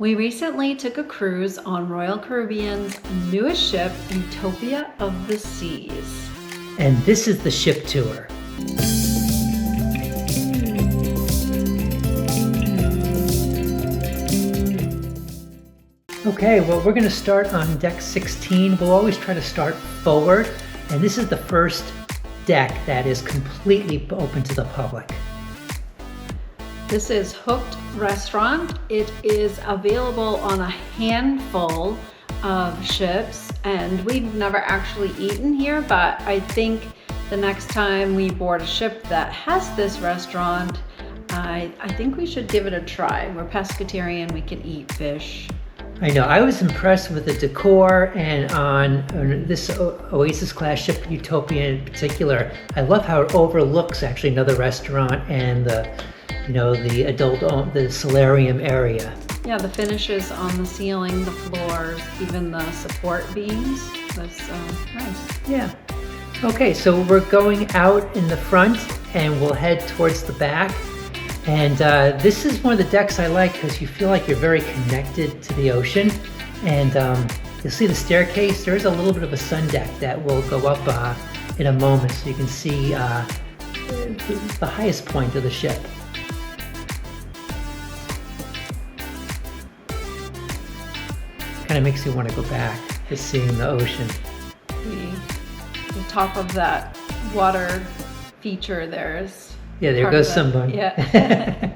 We recently took a cruise on Royal Caribbean's newest ship, Utopia of the Seas. And this is the ship tour. Okay, well, we're going to start on deck 16. We'll always try to start forward, and this is the first deck that is completely open to the public. This is Hooked Restaurant. It is available on a handful of ships, and we've never actually eaten here, but I think the next time we board a ship that has this restaurant, I think we should give it a try. We're pescatarian, we can eat fish. I know, I was impressed with the decor, and on this Oasis class ship, Utopia in particular, I love how it overlooks actually another restaurant and the the Solarium area. Yeah, the finishes on the ceiling, the floors, even the support beams. That's nice. Yeah. Okay, so we're going out in the front and we'll head towards the back. And this is one of the decks I like because you feel like you're very connected to the ocean. And you'll see the staircase. There is a little bit of a sun deck that will go up in a moment so you can see the highest point of the ship. Kind of makes you want to go back, just seeing the ocean. The top of that water feature there is. Yeah, there goes someone. Yeah.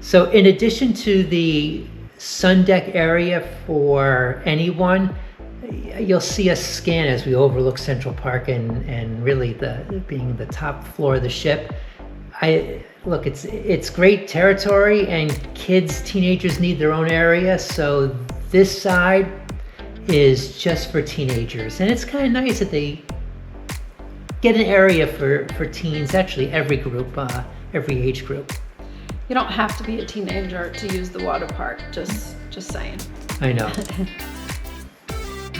So in addition to the sun deck area for anyone, you'll see us scan as we overlook Central Park and really being the top floor of the ship. Look, it's great territory, and kids, teenagers need their own area, so this side is just for teenagers, and it's kind of nice that they get an area for teens, actually every group, every age group. You don't have to be a teenager to use the water park, just saying. I know.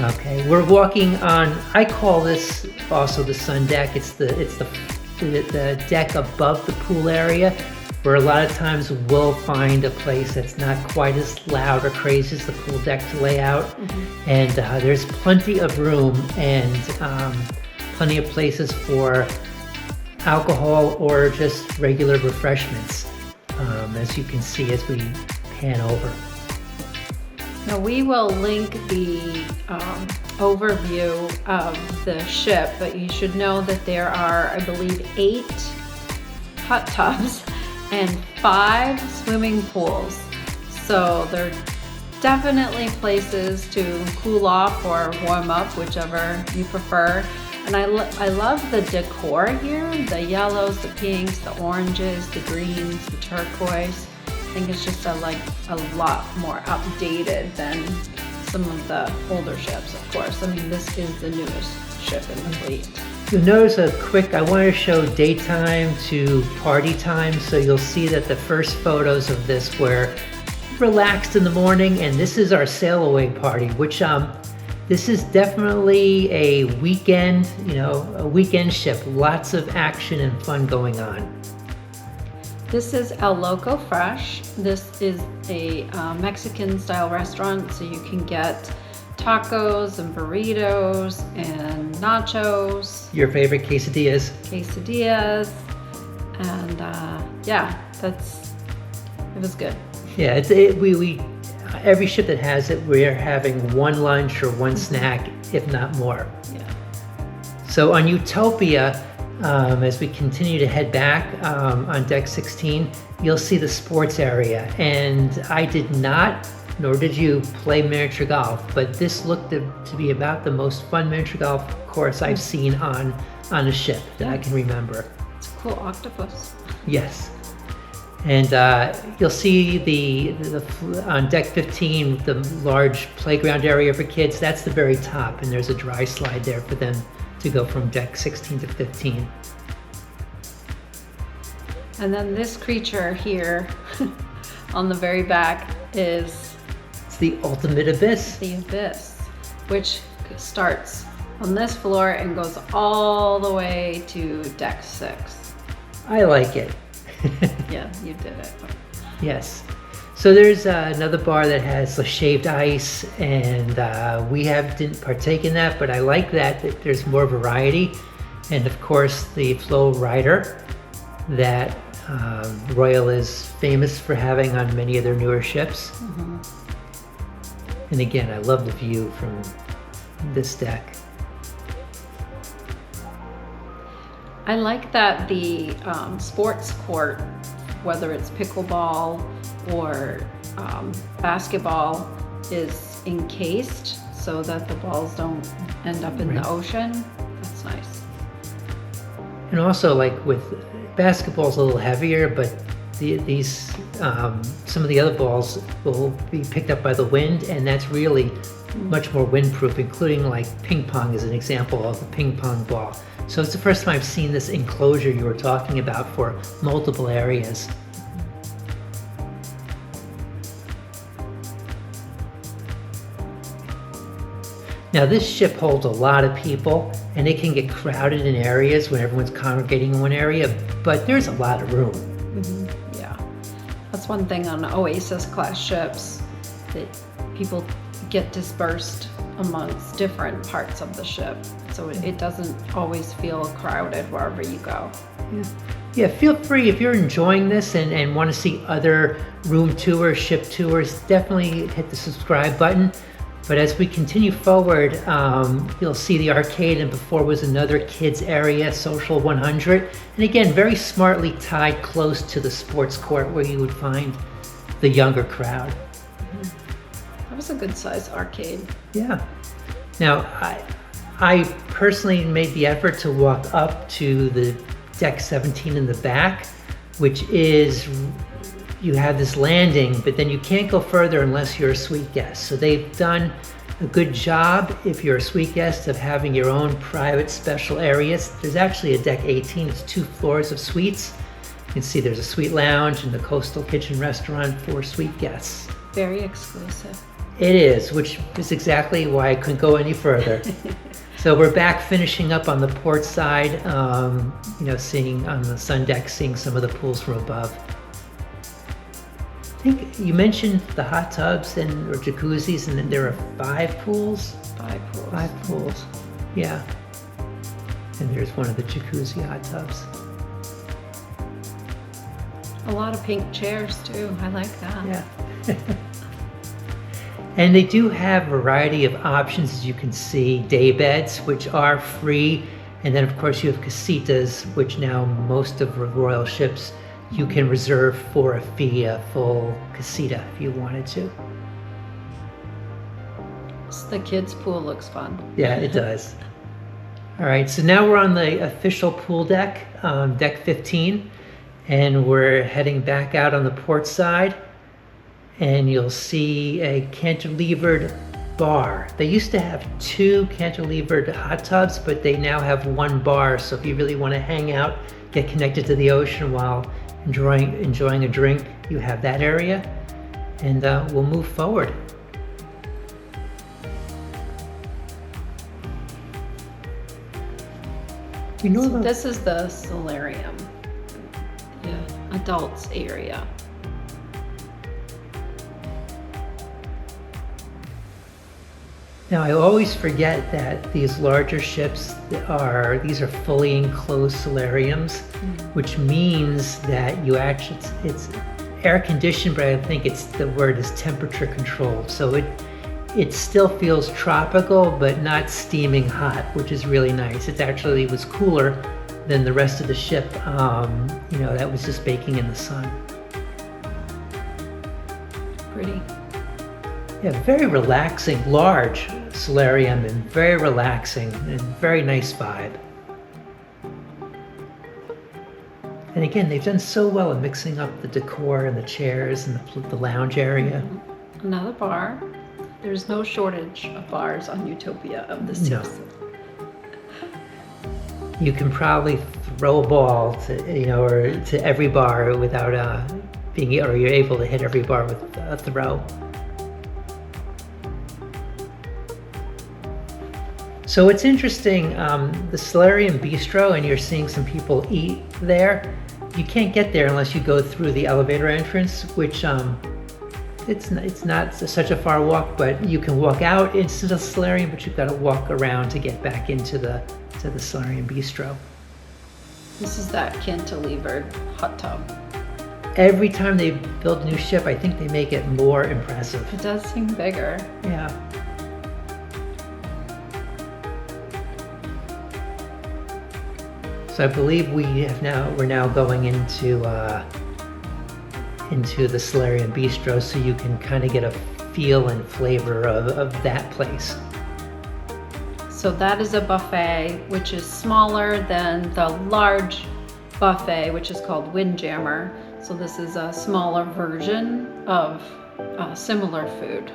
Okay, we're walking on, I call this also the sun deck. It's the deck above the pool area, where a lot of times we'll find a place that's not quite as loud or crazy as the pool deck to lay out. Mm-hmm. And there's plenty of room and plenty of places for alcohol or just regular refreshments, as you can see as we pan over. Now we will link the overview of the ship, but you should know that there are, I believe, 8 hot tubs and 5 swimming pools. So they're definitely places to cool off or warm up, whichever you prefer. And I love the decor here, the yellows, the pinks, the oranges, the greens, the turquoise. I think it's just a lot more updated than some of the older ships, of course. I mean, this is the newest ship in the fleet. You'll notice I want to show daytime to party time, so you'll see that the first photos of this were relaxed in the morning, and this is our sail away party, which this is definitely a weekend, a weekend ship. Lots of action and fun going on. This is El Loco Fresh. This is a Mexican style restaurant, so you can get tacos and burritos and nachos. Your favorite quesadillas. Quesadillas. And yeah, it was good. Yeah, we every ship that has it, we're having one lunch or one snack, if not more. Yeah. So on Utopia, as we continue to head back on deck 16, you'll see the sports area. And I did not, nor did you, play miniature golf, but this looked to be about the most fun miniature golf course I've seen on a ship that I can remember. It's a cool octopus. Yes. And you'll see on deck 15, the large playground area for kids. That's the very top, and there's a dry slide there for them to go from deck 16 to 15. And then this creature here on the very back is... It's the ultimate abyss. The abyss, which starts on this floor and goes all the way to deck 6. I like it. Yeah, you did it. Yes. So there's another bar that has the shaved ice, and didn't partake in that, but I like that there's more variety. And of course the Flow Rider that Royal is famous for having on many of their newer ships. Mm-hmm. And again, I love the view from this deck. I like that the sports court, whether it's pickleball or basketball, is encased so that the balls don't end up in the ocean. That's nice. And also, like with basketball's a little heavier, but these some of the other balls will be picked up by the wind, and that's really much more windproof, including like ping pong is an example of a ping pong ball. So it's the first time I've seen this enclosure you were talking about for multiple areas. Now this ship holds a lot of people, and it can get crowded in areas when everyone's congregating in one area, but there's a lot of room. Mm-hmm. Yeah, that's one thing on Oasis class ships, that people get dispersed amongst different parts of the ship, so it doesn't always feel crowded wherever you go. Yeah, feel free if you're enjoying this and want to see other room tours, ship tours, definitely hit the subscribe button. But as we continue forward, you'll see the arcade, and before was another kids area, Social 100. And again, very smartly tied close to the sports court where you would find the younger crowd. That was a good size arcade. Yeah. Now, I personally made the effort to walk up to the deck 17 in the back, which is, you have this landing, but then you can't go further unless you're a suite guest. So they've done a good job, if you're a suite guest, of having your own private special areas. There's actually a deck 18, it's 2 floors of suites. You can see there's a suite lounge and the coastal kitchen restaurant for suite guests. Very exclusive. It is, which is exactly why I couldn't go any further. So we're back finishing up on the port side, seeing on the sun deck, seeing some of the pools from above. I think you mentioned the hot tubs or jacuzzis, and then there are 5 pools? 5 pools. 5 pools, yeah. And there's one of the jacuzzi hot tubs. A lot of pink chairs too, I like that. Yeah. And they do have a variety of options, as you can see. Day beds, which are free, and then of course you have casitas, which now most of the Royal ships you can reserve for a fee, a full casita if you wanted to. The kids' pool looks fun. Yeah, it does. All right, so now we're on the official pool deck, deck 15, and we're heading back out on the port side, and you'll see a cantilevered bar. They used to have 2 cantilevered hot tubs, but they now have 1 bar, so if you really want to hang out, get connected to the ocean while enjoying a drink, you have that area. And we'll move forward. So this is the Solarium, the adults area. Now I always forget that these larger ships these are fully enclosed solariums, which means that it's air conditioned, but I think the word is temperature controlled. So it still feels tropical, but not steaming hot, which is really nice. It was cooler than the rest of the ship, that was just baking in the sun. Pretty. Yeah, very relaxing, large solarium, and very relaxing and very nice vibe. And again, they've done so well in mixing up the decor and the chairs and the lounge area. Another bar. There's no shortage of bars on Utopia of the seas. No. You can probably throw a ball to every bar without or you're able to hit every bar with a throw. So it's interesting, the Solarium bistro, and you're seeing some people eat there. You can't get there unless you go through the elevator entrance, which it's not such a far walk, but you can walk out into the Solarium, but you've got to walk around to get back into the Solarium bistro. This is that cantilevered hot tub. Every time they build a new ship, I think they make it more impressive. It does seem bigger. Yeah. So I believe we're now going into the Solarium bistro, so you can kind of get a feel and flavor of that place. So that is a buffet, which is smaller than the large buffet, which is called Windjammer. So this is a smaller version of similar food.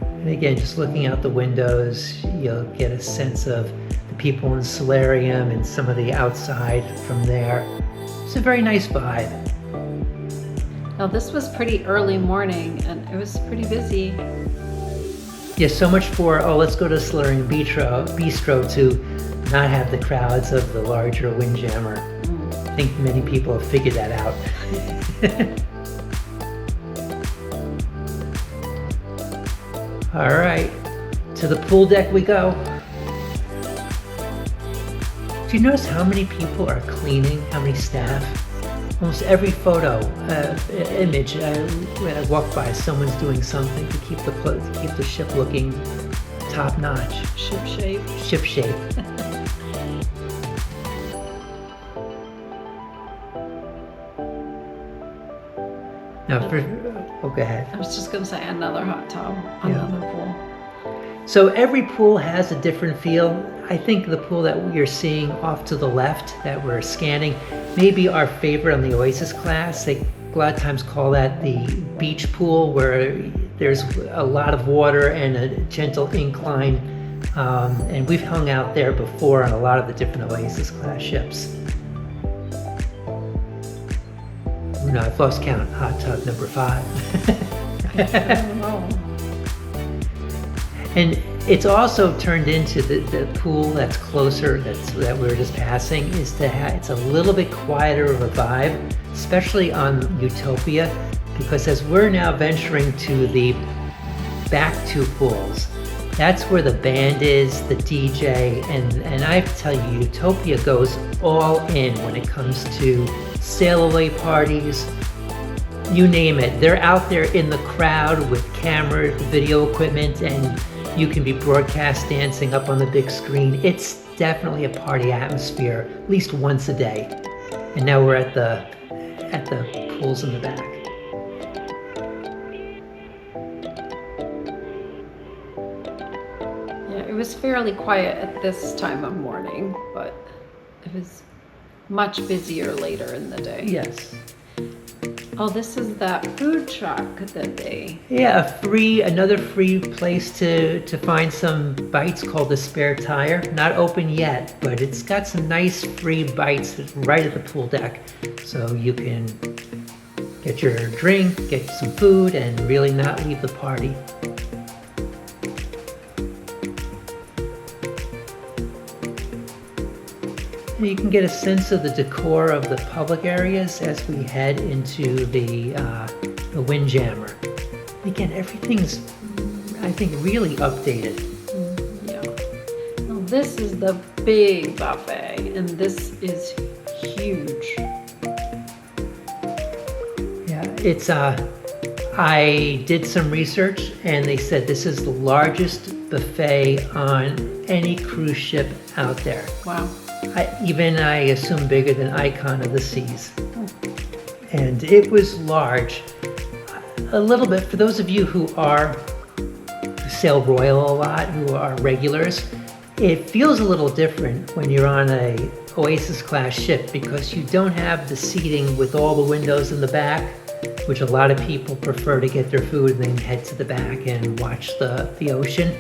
And again, just looking out the windows, you'll get a sense of the people in Solarium and some of the outside from there. It's a very nice vibe. Now this was pretty early morning and it was pretty busy. Yeah, so much for, let's go to Solarium Bistro to not have the crowds of the larger Windjammer. I think many people have figured that out. All right, to the pool deck we go. Do you notice how many people are cleaning, how many staff? Almost every photo, image when I walk by, someone's doing something to keep the ship looking top notch. Ship shape. Ship shape. Now, go ahead. I was just gonna say another hot tub, another pool. So every pool has a different feel. I think the pool that you're seeing off to the left that we're scanning may be our favorite on the Oasis class. They a lot of times call that the beach pool, where there's a lot of water and a gentle incline. And we've hung out there before on a lot of the different Oasis class ships. No, I've lost count. Hot tub number 5. And it's also turned into the pool that's closer, that we were just passing, it's a little bit quieter of a vibe, especially on Utopia, because as we're now venturing to the back 2 pools, that's where the band is, the DJ, and I have to tell you, Utopia goes all in when it comes to sail away parties, you name it. They're out there in the crowd with cameras, video equipment, and you can be broadcast dancing up on the big screen. It's definitely a party atmosphere, at least once a day. And now we're at the pools in the back. Yeah, it was fairly quiet at this time of morning, but it was much busier later in the day. Yes. Oh, this is that food truck that they... Yeah, another free place to find some bites called the Spare Tire. Not open yet, but it's got some nice free bites right at the pool deck. So you can get your drink, get some food, and really not leave the party. You can get a sense of the decor of the public areas as we head into the Windjammer. Again, everything's, I think, really updated. Yeah. Now this is the big buffet, and this is huge. Yeah, it's I did some research, and they said this is the largest buffet on any cruise ship out there. Wow. I assume bigger than Icon of the Seas. And it was large. A little bit, for those of you who sail Royal a lot, who are regulars, it feels a little different when you're on a Oasis class ship, because you don't have the seating with all the windows in the back, which a lot of people prefer to get their food and then head to the back and watch the ocean.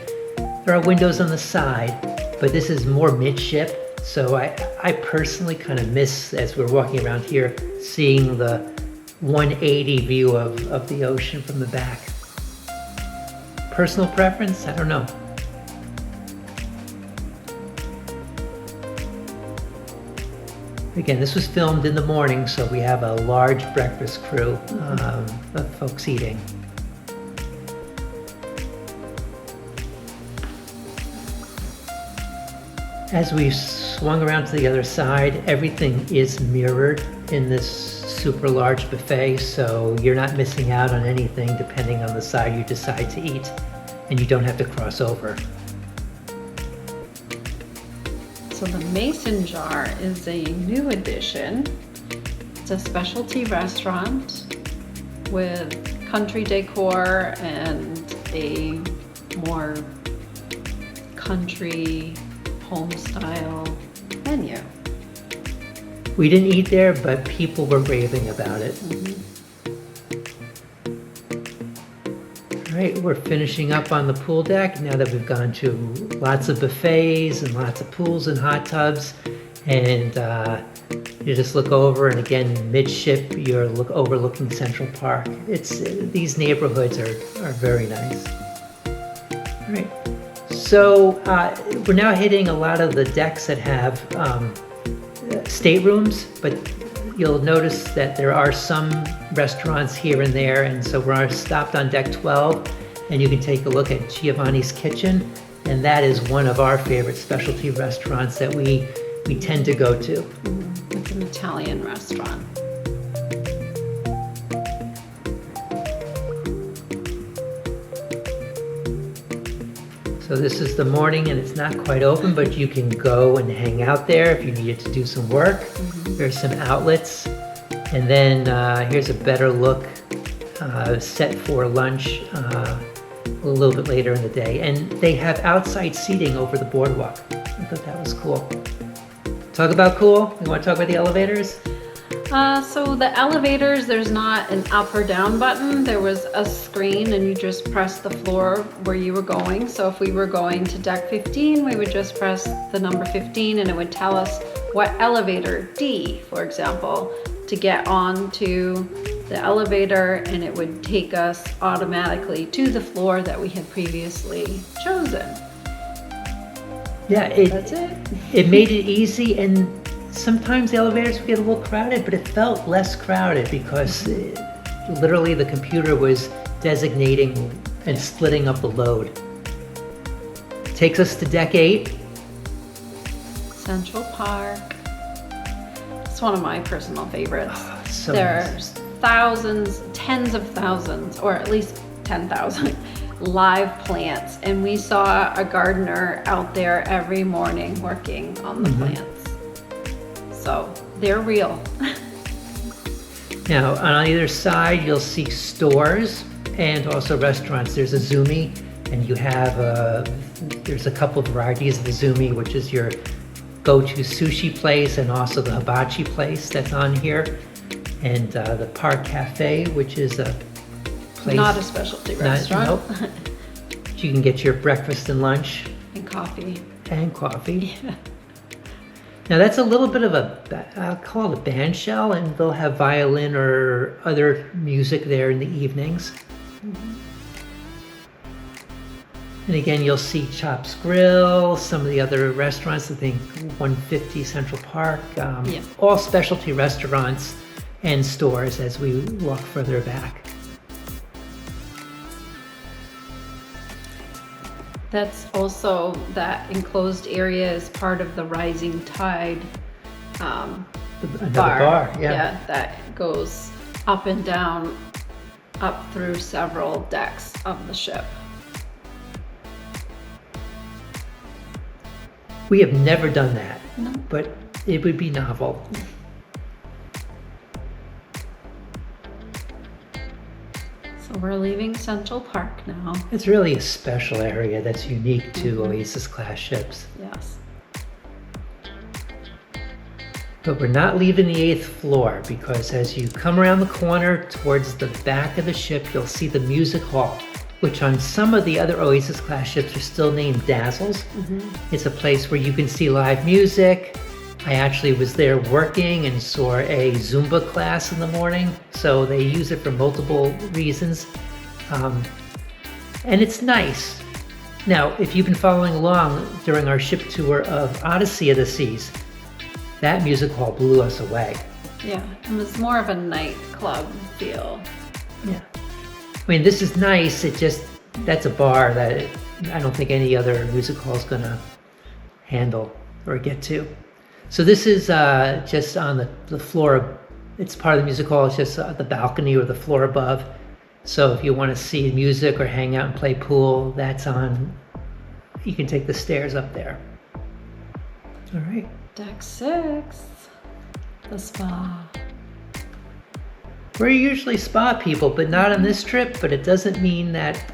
There are windows on the side, but this is more midship. So I personally kind of miss, as we're walking around here, seeing the 180 view of the ocean from the back. Personal preference? I don't know. Again, this was filmed in the morning, so we have a large breakfast crew of folks eating. As we swung around to the other side, everything is mirrored in this super large buffet, so you're not missing out on anything depending on the side you decide to eat, and you don't have to cross over. So the Mason Jar is a new addition. It's a specialty restaurant with country decor and a more country home style menu. We didn't eat there, but people were raving about it. All right, we're finishing up on the pool deck now that we've gone to lots of buffets and lots of pools and hot tubs. And you just look over, and again, midship, you're overlooking Central Park. These neighborhoods are very nice. All right. So we're now hitting a lot of the decks that have staterooms, but you'll notice that there are some restaurants here and there, and so we're stopped on deck 12, and you can take a look at Giovanni's Kitchen, and that is one of our favorite specialty restaurants that we tend to go to. It's an Italian restaurant. So this is the morning, and it's not quite open, but you can go and hang out there if you needed to do some work. There's some outlets. And then here's a better look set for lunch a little bit later in the day. And they have outside seating over the boardwalk. I thought that was cool. Talk about cool. You want to talk about the elevators? So the elevators, there's not an up or down button. There was a screen, and you just press the floor where you were going. So if we were going to deck 15, we would just press the number 15, and it would tell us what elevator, D, for example, to get on to the elevator, and it would take us automatically to the floor that we had previously chosen. Yeah, That's it. It made it easy, and sometimes the elevators would get a little crowded, but it felt less crowded because literally the computer was designating and splitting up the load. Takes us to deck 8. Central Park. It's one of my personal favorites. So nice. There's thousands, tens of thousands, or at least 10,000 live plants, and we saw a gardener out there every morning working on the plants. So they're real. Now, on either side, you'll see stores and also restaurants. There's a Zumi, and you have there's a couple of varieties of the Zumi, which is your go-to sushi place, and also the hibachi place that's on here, and the Park Cafe, which is a place. Not a specialty restaurant. Nope. You can get your breakfast and lunch. And coffee. And coffee. Yeah. Now that's a little bit of I'll call it a band shell, and they'll have violin or other music there in the evenings. And again, you'll see Chops Grill, some of the other restaurants, I think 150 Central Park, all specialty restaurants and stores as we walk further back. That's also, that enclosed area is part of the Rising Tide Another bar. bar, yeah. That goes up and down, up through several decks of the ship. We have never done that, No. but it would be novel. So we're leaving Central Park now. It's really a special area that's unique to Oasis class ships. Yes. But we're not leaving the 8th floor, because as you come around the corner towards the back of the ship, you'll see the music hall, which on some of the other Oasis class ships are still named Dazzles. It's a place where you can see live music. I actually was there working and saw a Zumba class in the morning, so they use it for multiple reasons. And it's nice. Now, if you've been following along during our ship tour of Odyssey of the Seas, that music hall blew us away. Yeah, it was more of a nightclub feel. Yeah. I mean, this is nice. That's a bar that I don't think any other music hall is gonna handle or get to. So this is just on the floor. It's part of the music hall. It's just the balcony or the floor above. So if you want to see music or hang out and play pool, that's on. You can take the stairs up there. All right. Deck 6, the spa. We're usually spa people, but not on this trip. But it doesn't mean that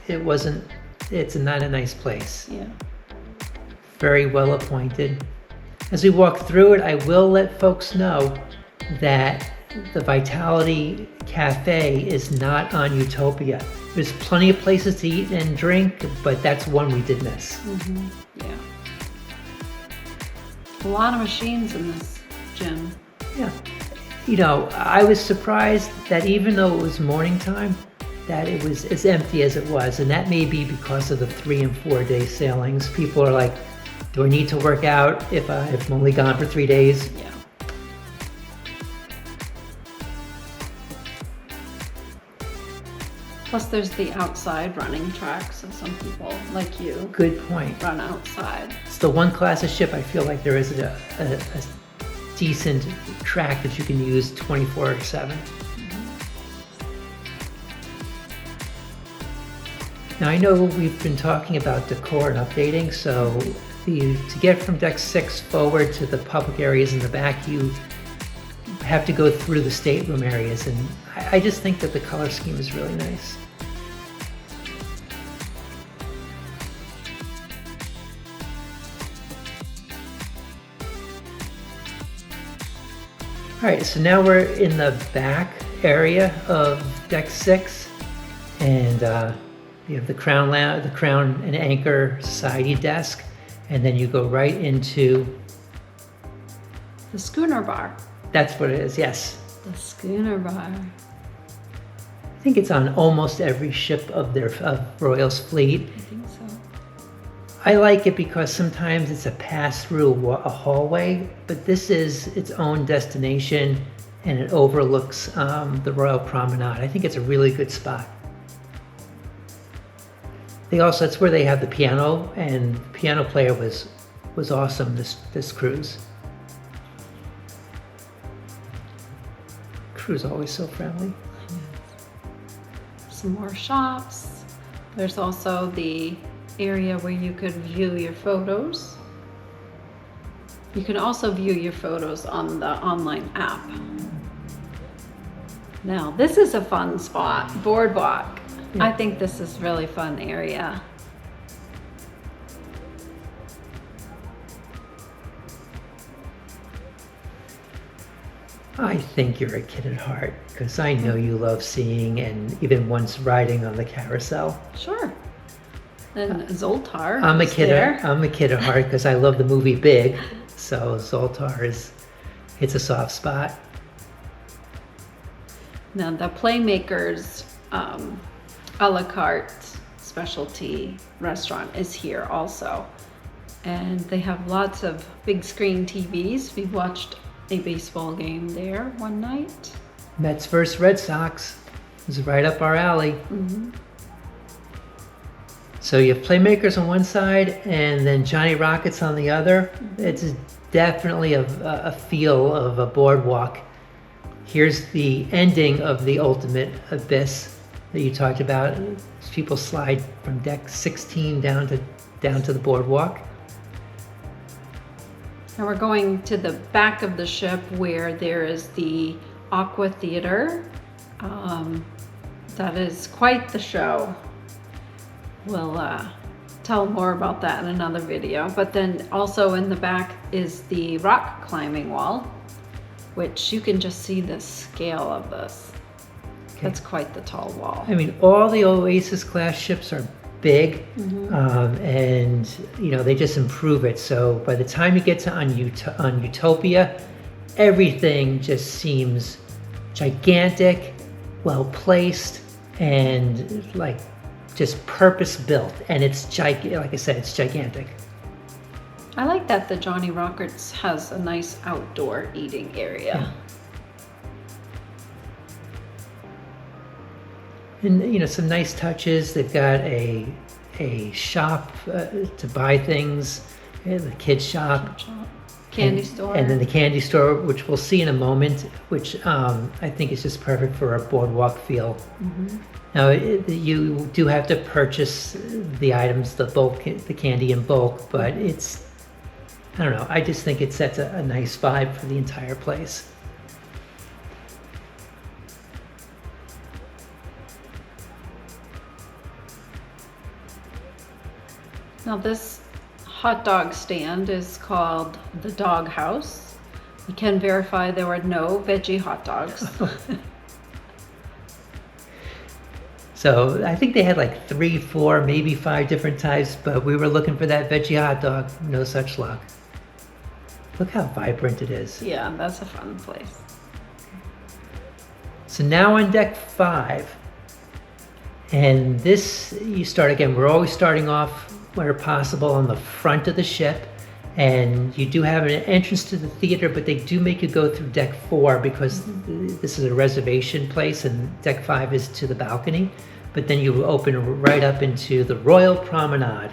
it's not a nice place. Yeah. Very well appointed. As we walk through it, I will let folks know that the Vitality Cafe is not on Utopia. There's plenty of places to eat and drink, but that's one we did miss. Mm-hmm. Yeah. A lot of machines in this gym. Yeah. You know, I was surprised that even though it was morning time, that it was as empty as it was. And that may be because of the 3 and 4 day sailings. People are like, do I need to work out if I've only gone for 3 days? Yeah. Plus there's the outside running track, so some people, like you, Good point. run outside. It's the one class of ship I feel like there is a decent track that you can use 24/7. Now I know we've been talking about decor and updating, so to get from deck 6 forward to the public areas in the back, you have to go through the stateroom areas, and I just think that the color scheme is really nice. All right, so now we're in the back area of deck 6, and you have the Crown and Anchor Society desk, and then you go right into The schooner bar. that's what it is. Yes, The schooner bar. I think it's on almost every ship of Royal's fleet. I think so. I like it because sometimes it's a pass-through a hallway, but this is its own destination, and it overlooks the Royal Promenade. I think it's a really good spot. That's where they have the piano, and the piano player was awesome this cruise. Crew's always so friendly. Some more shops. There's also the area where you could view your photos. You can also view your photos on the online app. Now, this is a fun spot, Boardwalk. Yeah. I think this is really fun area. I think you're a kid at heart, because I know you love seeing and even once riding on the carousel. Sure. And Zoltar I'm a is kid. there. I'm a kid at heart because I love the movie Big, so Zoltar it's a soft spot. Now the Playmakers a la carte specialty restaurant is here also. And they have lots of big screen TVs. We watched a baseball game there one night. Mets versus Red Sox is right up our alley. Mm-hmm. So you have Playmakers on one side and then Johnny Rockets on the other. Mm-hmm. It's definitely a feel of a boardwalk. Here's the ending of the ultimate abyss that you talked about. People slide from deck 16 down to the boardwalk. And we're going to the back of the ship where there is the Aqua Theater. That is quite the show. We'll tell more about that in another video. But then also in the back is the rock climbing wall, which you can just see the scale of this. Okay. That's quite the tall wall. I mean, all the Oasis class ships are big, Mm-hmm. and they just improve it. So by the time you get to on Utopia, everything just seems gigantic, well placed, and like just purpose built. And it's like I said, it's gigantic. I like that the Johnny Rockets has a nice outdoor eating area. And some nice touches. They've got a shop to buy things, the kids shop, Candy store. and then the candy store, which we'll see in a moment, which I think is just perfect for a boardwalk feel. Now you do have to purchase the items, the candy in bulk, but I don't know, I just think it sets a nice vibe for the entire place. Now this hot dog stand is called the Dog House. We can verify there were no veggie hot dogs. So I think they had like 3, 4, maybe 5 different types, but we were looking for that veggie hot dog. No such luck. Look how vibrant it is. Yeah, that's a fun place. So now on deck 5, and this, you start again, we're always starting off where possible on the front of the ship, and you do have an entrance to the theater, but they do make you go through deck 4 because this is a reservation place and deck 5 is to the balcony, but then you open right up into the Royal Promenade.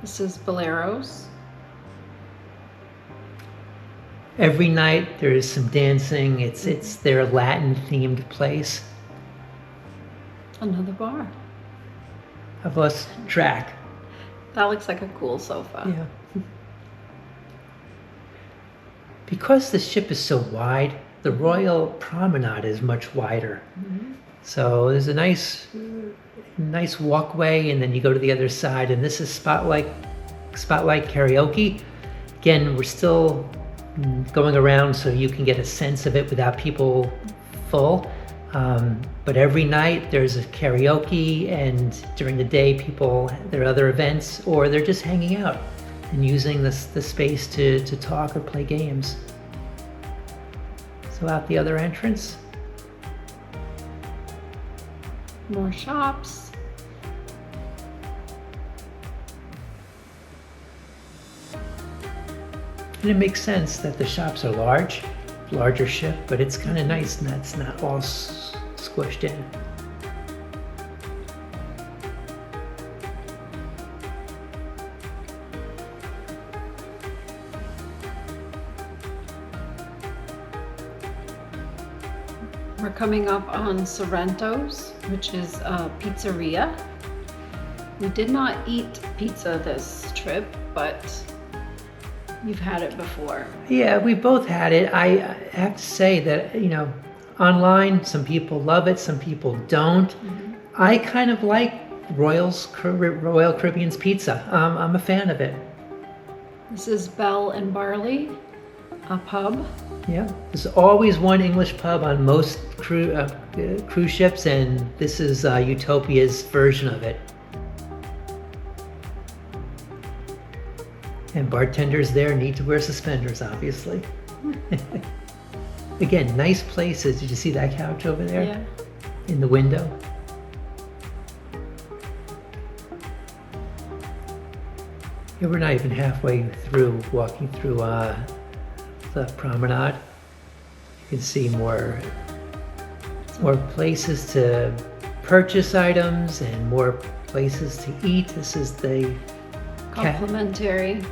This is Bolero's. Every night there is some dancing. It's their Latin themed place. Another bar. I've lost track. That looks like a cool sofa. Yeah. Because the ship is so wide, the Royal Promenade is much wider. So there's a nice walkway, and then you go to the other side, and this is spotlight karaoke. Again, we're still going around so you can get a sense of it without people full. But every night there's a karaoke, and during the day there are other events, or they're just hanging out and using the space to talk or play games. So out the other entrance. More shops. And it makes sense that the shops are larger ship, but it's kind of nice and that's not all squished in. We're coming up on Sorrento's, which is a pizzeria. We did not eat pizza this trip, but you've had it before. Yeah, we both had it. I have to say that, online, some people love it, some people don't. I kind of like Royal Caribbean's pizza. I'm a fan of it. This is Bell and Barley, a pub. Yeah, there's always one English pub on most cruise ships, and this is Utopia's version of it. And bartenders there need to wear suspenders, obviously. Again, nice places. Did you see that couch over there? Yeah. In the window? Yeah, we're not even halfway through walking through the promenade. You can see more places to purchase items and more places to eat. This is the Complimentary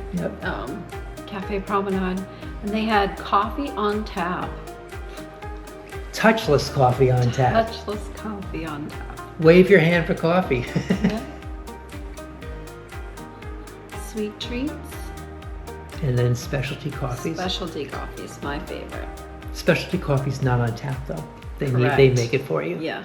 Cafe Promenade, and they had coffee on tap. Touchless coffee on tap. Touchless coffee on tap. Wave your hand for coffee. Yeah. Sweet treats. And then specialty coffees. Specialty coffee is my favorite. Specialty coffee's not on tap though. They make it for you. Yeah.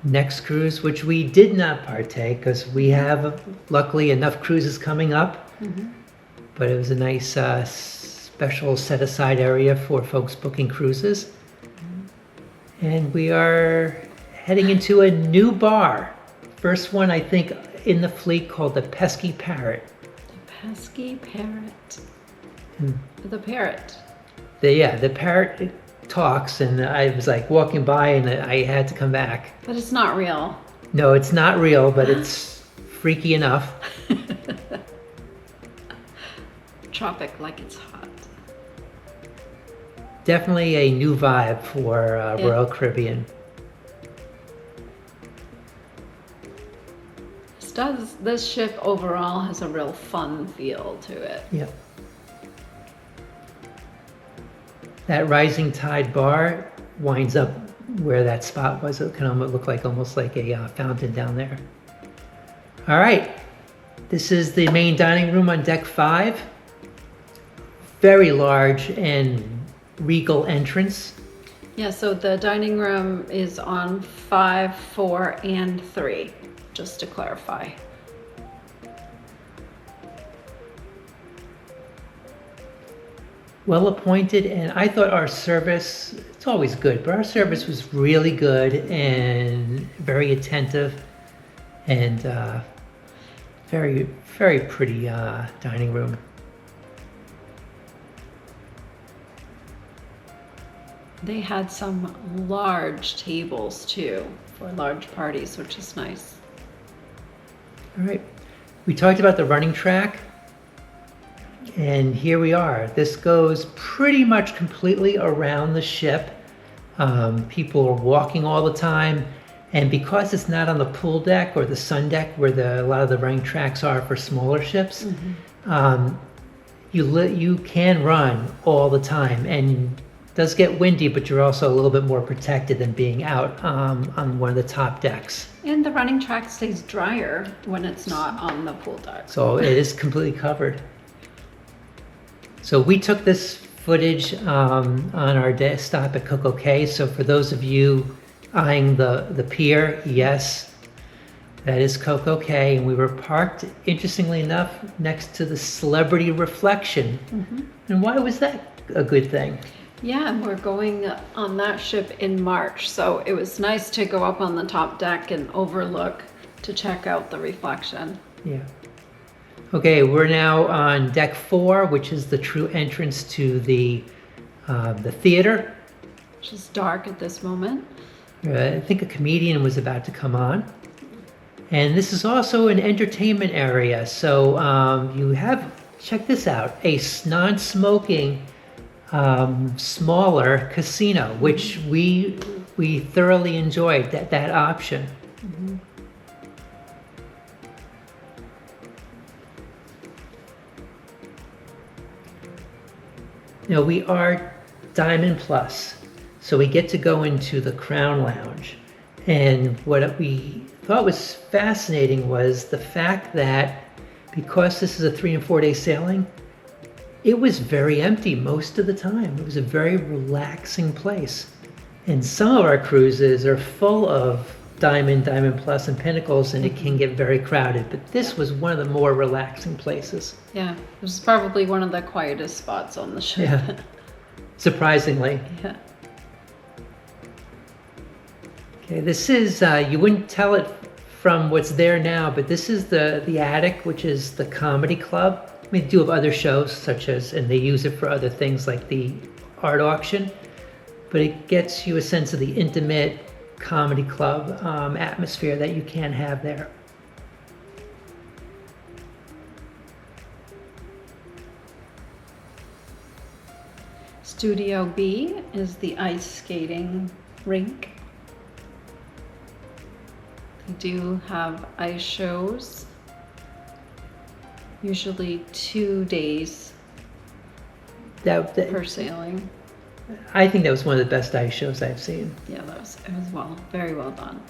Next cruise, which we did not partake because we have luckily enough cruises coming up, but it was a nice special set aside area for folks booking cruises. And we are heading into a new bar. First one, I think, in the fleet, called the Pesky Parrot. The Pesky Parrot. The parrot. The parrot talks, and I was like walking by, and I had to come back. But it's not real. No, it's not real, but it's freaky enough. Tropic like it's hot. Definitely a new vibe for Royal Caribbean. This ship overall has a real fun feel to it. Yeah. That rising tide bar winds up where that spot was. It can almost look like almost like a fountain down there. All right, this is the main dining room on deck 5. Very large and regal entrance. Yeah, so the dining room is on 5, 4, and 3, just to clarify. Well appointed, and I thought our service, it's always good, but our service was really good and very attentive, and very, very pretty dining room. They had some large tables too for large parties, which is nice. All right, we talked about the running track, and here we are. This goes pretty much completely around the ship. People are walking all the time, and because it's not on the pool deck or the sun deck where a lot of the running tracks are for smaller ships, you can run all the time, and it does get windy, but you're also a little bit more protected than being out on one of the top decks. And the running track stays drier when it's not on the pool deck. So it is completely covered. So we took this footage on our day stop at Coco Cay. So for those of you eyeing the pier, yes, that is Coco Cay. And we were parked, interestingly enough, next to the Celebrity Reflection. And why was that a good thing? Yeah, and we're going on that ship in March, so it was nice to go up on the top deck and overlook to check out the reflection. Yeah. Okay, we're now on deck 4, which is the true entrance to the theater. Which is dark at this moment. I think a comedian was about to come on. And this is also an entertainment area, so you have, check this out, a non-smoking smaller casino, which we thoroughly enjoyed that option. Now we are Diamond Plus, so we get to go into the Crown Lounge, and what we thought was fascinating was the fact that because this is a 3 and 4 day sailing, it was very empty most of the time. It was a very relaxing place. And some of our cruises are full of Diamond Plus, and Pinnacles, and it can get very crowded. But this was one of the more relaxing places. Yeah, it was probably one of the quietest spots on the ship. Yeah, surprisingly. Yeah. Okay, this is, you wouldn't tell it from what's there now, but this is the attic, which is the comedy club. We do have other shows such as, and they use it for other things like the art auction, but it gets you a sense of the intimate comedy club atmosphere that you can have there. Studio B is the ice skating rink. They do have ice shows. Usually 2 days per sailing. I think that was one of the best ice shows I've seen. Yeah, it was very well done.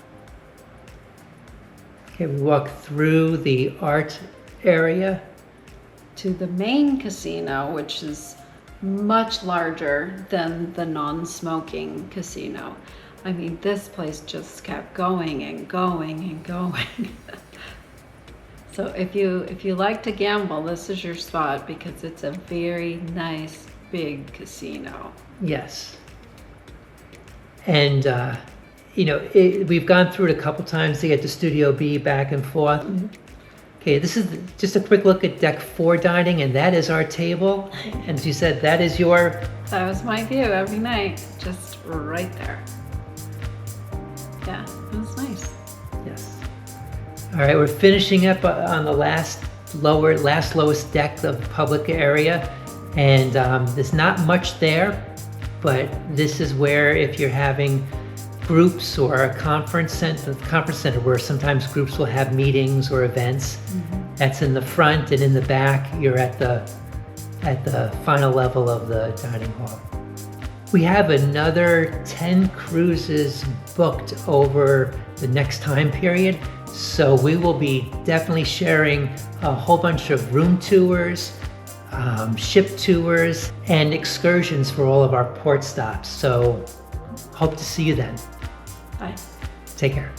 Okay, we walk through the art area to the main casino, which is much larger than the non-smoking casino. I mean, this place just kept going and going and going. So if you like to gamble, this is your spot because it's a very nice big casino. Yes. And we've gone through it a couple times to get to Studio B back and forth. Okay, this is just a quick look at deck 4 dining, and that is our table. And as you said, that is your... That was my view every night, just right there. Yeah, it was nice. Yes. All right, we're finishing up on the last lowest deck of the public area. And there's not much there, but this is where if you're having groups or a conference center where sometimes groups will have meetings or events. Mm-hmm. That's in the front, and in the back you're at the final level of the dining hall. We have another 10 cruises booked over the next time period, so we will be definitely sharing a whole bunch of room tours, ship tours, and excursions for all of our port stops. So hope to see you then. Bye. Take care.